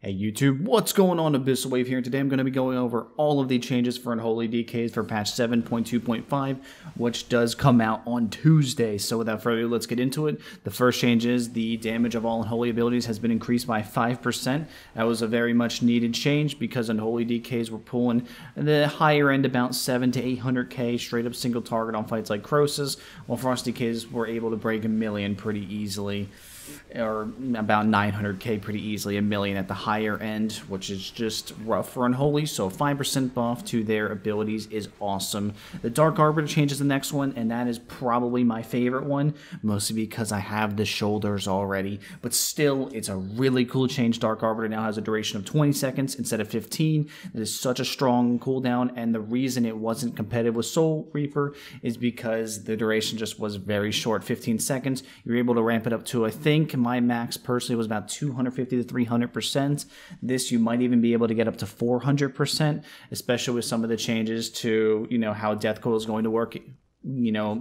Hey YouTube, what's going on? Abyssal Wave here, and today I'm going to be going over all of the changes for Unholy DKs for patch 7.2.5, which does come out on Tuesday. So without further ado, let's get into it. The first change is the damage of all Unholy abilities has been increased by 5%. That was a very much needed change because Unholy DKs were pulling the higher end about 7 to 800k straight up single target on fights like Croesus, while Frost DKs were able to break 1 million pretty easily. Or about 900k pretty easily, 1 million at the higher end, which is just rough for Unholy. So 5% buff to their abilities is awesome. The Dark Arbiter changes the next one, and that is probably my favorite one, mostly because I have the shoulders already. But still, it's a really cool change. Dark Arbiter now has a duration of 20 seconds instead of 15. It is such a strong cooldown, and the reason it wasn't competitive with Soul Reaper is because the duration just was very short, 15 seconds. You're able to ramp it up to, I think my max personally was about 250 to 300%. This you might even be able to get up to 400%, especially with some of the changes to, how Death Coil is going to work.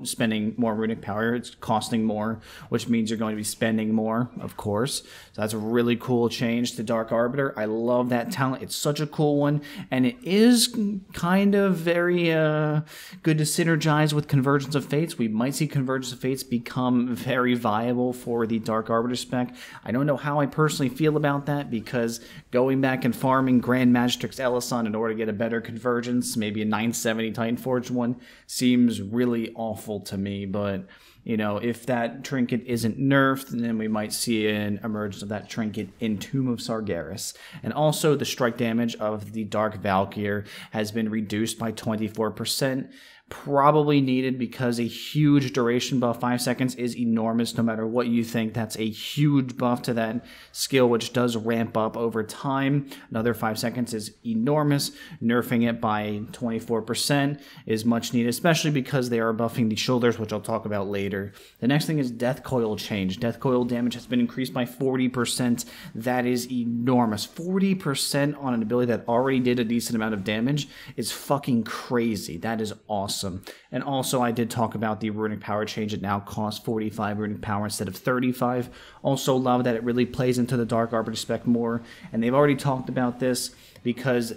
Spending more runic power, it's costing more, which means you're going to be spending more, of course. So that's a really cool change to Dark Arbiter. I love that talent. It's such a cool one, and it is kind of very good to synergize with Convergence of Fates. We might see Convergence of Fates become very viable for the Dark Arbiter spec. I don't know how I personally feel about that, because going back and farming Grand Magistrix Ellison in order to get a better Convergence, maybe a 970 Titanforged one, seems really awful to me. But if that trinket isn't nerfed, then we might see an emergence of that trinket in Tomb of Sargeras. And also the strike damage of the Dark Valkyr has been reduced by 24%. Probably needed because a huge duration buff, 5 seconds, is enormous no matter what you think. That's a huge buff to that skill, which does ramp up over time. Another 5 seconds is enormous. Nerfing it by 24% is much needed, especially because they are buffing the shoulders, which I'll talk about later. The next thing is Death Coil change. Death Coil damage has been increased by 40%. That is enormous. 40% on an ability that already did a decent amount of damage is fucking crazy. That is awesome. And also, I did talk about the runic power change. It now costs 45 runic power instead of 35. Also love that it really plays into the Dark Arbiter spec more. And they've already talked about this because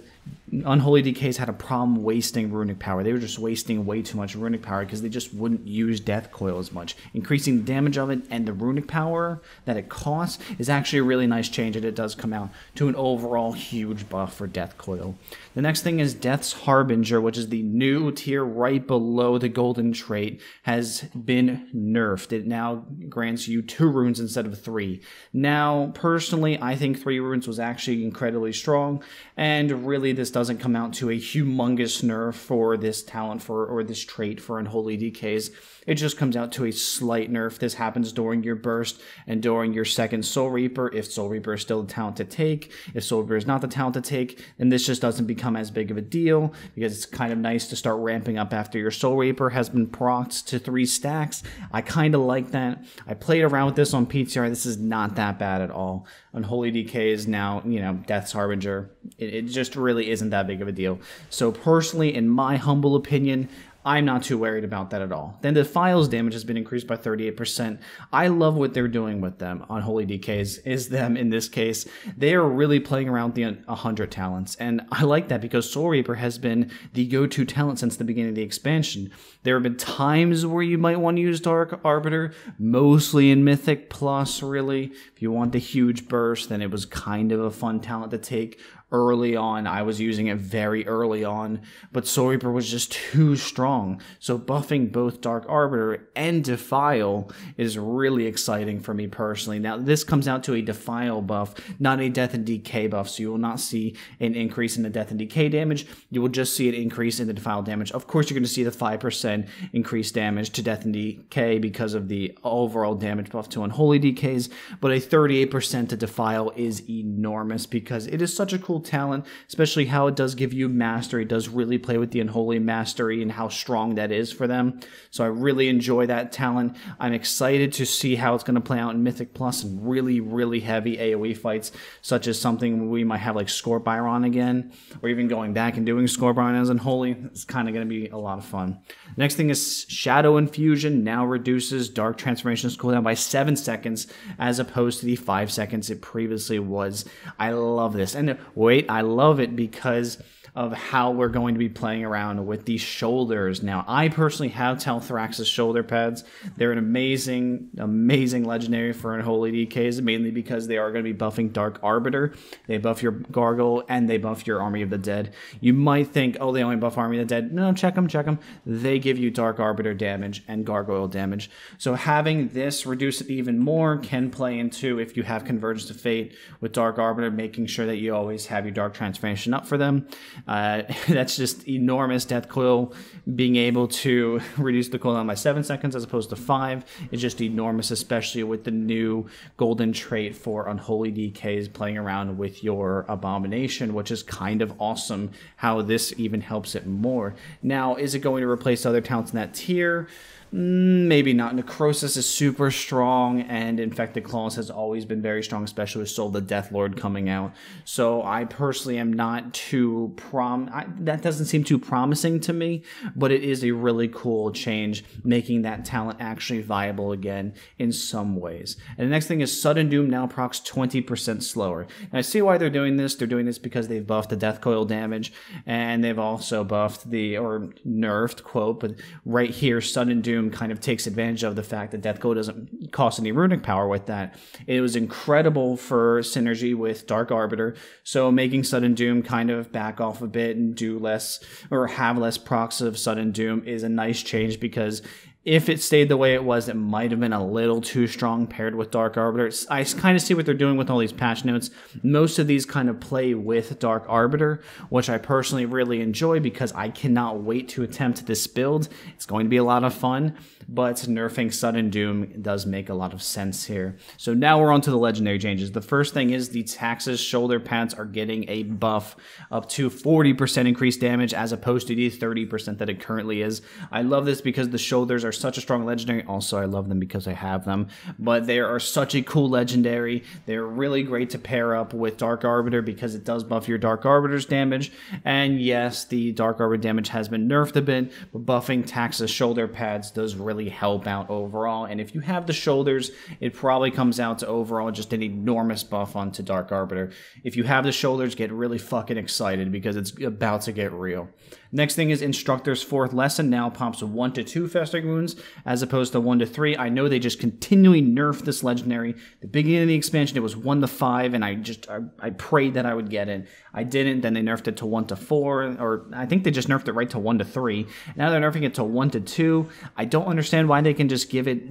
Unholy DKs had a problem wasting runic power. They were just wasting way too much runic power because they just wouldn't use Death Coil as much. Increasing the damage of it and the runic power that it costs is actually a really nice change, and it does come out to an overall huge buff for Death Coil. The next thing is Death's Harbinger, which is the new tier right below the golden trait, has been nerfed. It now grants you 2 runes instead of 3. Now, personally, I think 3 runes was actually incredibly strong, and really this doesn't come out to a humongous nerf for this talent or this trait for Unholy DKs. It just comes out to a slight nerf. This happens during your burst and during your second Soul Reaper, if Soul Reaper is still the talent to take. If Soul Reaper is not the talent to take, then this just doesn't become as big of a deal, because it's kind of nice to start ramping up after your Soul Reaper has been procced to 3 stacks. I kind of like that. I played around with this on PTR. This is not that bad at all. Unholy DK is now, Death's Harbinger. It just really isn't that big of a deal. So personally, in my humble opinion, I'm not too worried about that at all. Then the Defile's damage has been increased by 38%. I love what they're doing with them. Unholy DKs is them in this case. They are really playing around the 100 talents. And I like that because Soul Reaper has been the go-to talent since the beginning of the expansion. There have been times where you might want to use Dark Arbiter, mostly in Mythic Plus, really. If you want the huge burst, then it was kind of a fun talent to take. Early on, I was using it very early on, but Soul Reaper was just too strong. So buffing both Dark Arbiter and Defile is really exciting for me personally. Now, this comes out to a Defile buff, not a Death and Decay buff, so you will not see an increase in the Death and Decay damage. You will just see an increase in the Defile damage. Of course, you're going to see the 5% increased damage to Death and Decay because of the overall damage buff to Unholy DKs, but a 38% to Defile is enormous because it is such a cool talent, especially how it does give you mastery. It does really play with the Unholy mastery and how strong that is for them. So I really enjoy that talent. I'm excited to see how it's going to play out in Mythic Plus and really, really heavy AoE fights, such as something we might have like Scorpion again, or even going back and doing Scorpion as Unholy. It's kind of going to be a lot of fun. Next thing is Shadow Infusion now reduces Dark Transformation's cooldown by 7 seconds as opposed to the 5 seconds it previously was. I love this. And wait, I love it because of how we're going to be playing around with these shoulders. Now, I personally have Telthrax's shoulder pads. They're an amazing, amazing legendary for Unholy DKs, mainly because they are going to be buffing Dark Arbiter. They buff your Gargoyle, and they buff your Army of the Dead. You might think, oh, they only buff Army of the Dead. No, check them, check them. They give you Dark Arbiter damage and Gargoyle damage. So having this reduce it even more can play into, if you have Convergence to Fate with Dark Arbiter, making sure that you always have your Dark Transformation up for them. That's just enormous. Death Coil being able to reduce the cooldown by 7 seconds as opposed to 5 is just enormous, especially with the new golden trait for Unholy DKs playing around with your Abomination, which is kind of awesome how this even helps it more. Now, is it going to replace other talents in that tier? Maybe not. Necrosis is super strong, and Infected Claws has always been very strong, especially with Soul the Death Lord coming out. So I personally am not too that doesn't seem too promising to me, but it is a really cool change, making that talent actually viable again in some ways. And the next thing is Sudden Doom now procs 20% slower. And I see why they're doing this. They're doing this because they've buffed the Death Coil damage, and they've also buffed or nerfed, quote, but right here, Sudden Doom kind of takes advantage of the fact that Death Coil doesn't cost any runic power with that. It was incredible for synergy with Dark Arbiter, so making Sudden Doom kind of back off a bit and do less or have less procs of Sudden Doom is a nice change, because if it stayed the way it was, it might have been a little too strong paired with Dark Arbiter. I kind of see what they're doing with all these patch notes. Most of these kind of play with Dark Arbiter, which I personally really enjoy because I cannot wait to attempt this build. It's going to be a lot of fun, but nerfing Sudden Doom does make a lot of sense here. So now we're on to the legendary changes. The first thing is the Tax's shoulder pads are getting a buff up to 40% increased damage as opposed to the 30% that it currently is. I love this because the shoulders are such a strong legendary. Also, I love them because I have them, but they are such a cool legendary. They're really great to pair up with Dark Arbiter because it does buff your Dark Arbiter's damage. And yes, the Dark Arbiter damage has been nerfed a bit, but buffing Tax's shoulder pads does really help out overall. And if you have the shoulders, it probably comes out to overall just an enormous buff onto Dark Arbiter. If you have the shoulders, get really fucking excited because it's about to get real. Next thing is Instructor's fourth lesson now pops 1 to 2 festering wounds as opposed to 1 to 3. I know they just continually nerf this legendary. The beginning of the expansion, it was 1 to 5, and I prayed that I would get it. I didn't. Then they nerfed it to 1 to 4, or I think they just nerfed it right to 1 to 3. Now they're nerfing it to 1 to 2. I don't understand why they can just give it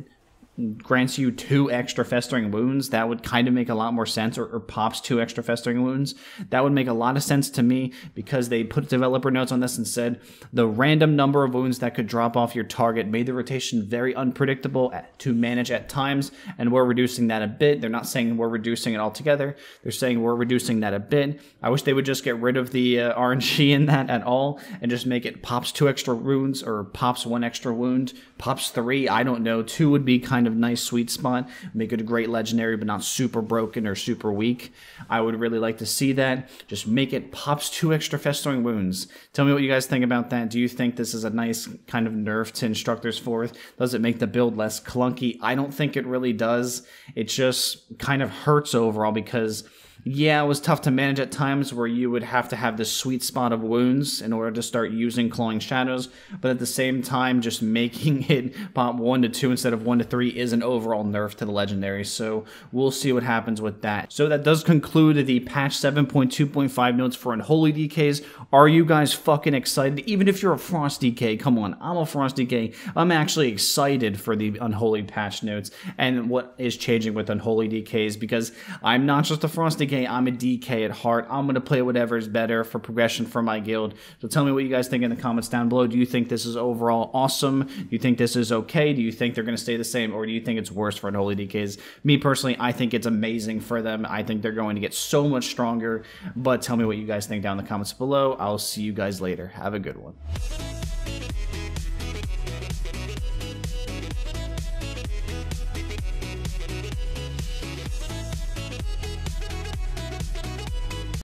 grants you 2 extra festering wounds. That would kind of make a lot more sense, or pops 2 extra festering wounds. That would make a lot of sense to me because they put developer notes on this and said the random number of wounds that could drop off your target made the rotation very unpredictable to manage at times, and we're reducing that a bit. They're not saying we're reducing it altogether. They're saying we're reducing that a bit. I wish they would just get rid of the RNG in that at all and just make it pops 2 extra wounds or pops 1 extra wound, pops 3. I don't know. 2 would be kind of nice sweet spot, make it a great legendary but not super broken or super weak. I would really like to see that. Just make it pops 2 extra festering wounds. Tell me what you guys think about that. Do you think this is a nice kind of nerf to Instructor's fourth? Does it make the build less clunky? I don't think it really does. It just kind of hurts overall because yeah, it was tough to manage at times where you would have to have this sweet spot of wounds in order to start using Clawing Shadows, but at the same time, just making it pop 1 to 2 instead of 1 to 3 is an overall nerf to the legendary, so we'll see what happens with that. So that does conclude the patch 7.2.5 notes for Unholy DKs. Are you guys fucking excited? Even if you're a Frost DK, come on, I'm a Frost DK. I'm actually excited for the Unholy patch notes and what is changing with Unholy DKs because I'm not just a Frost DK, I'm a DK at heart. I'm going to play whatever is better for progression for my guild. So tell me what you guys think in the comments down below. Do you think this is overall awesome? Do you think this is okay? Do you think they're going to stay the same? Or do you think it's worse for Unholy DKs? Me personally, I think it's amazing for them. I think they're going to get so much stronger. But tell me what you guys think down in the comments below. I'll see you guys later. Have a good one.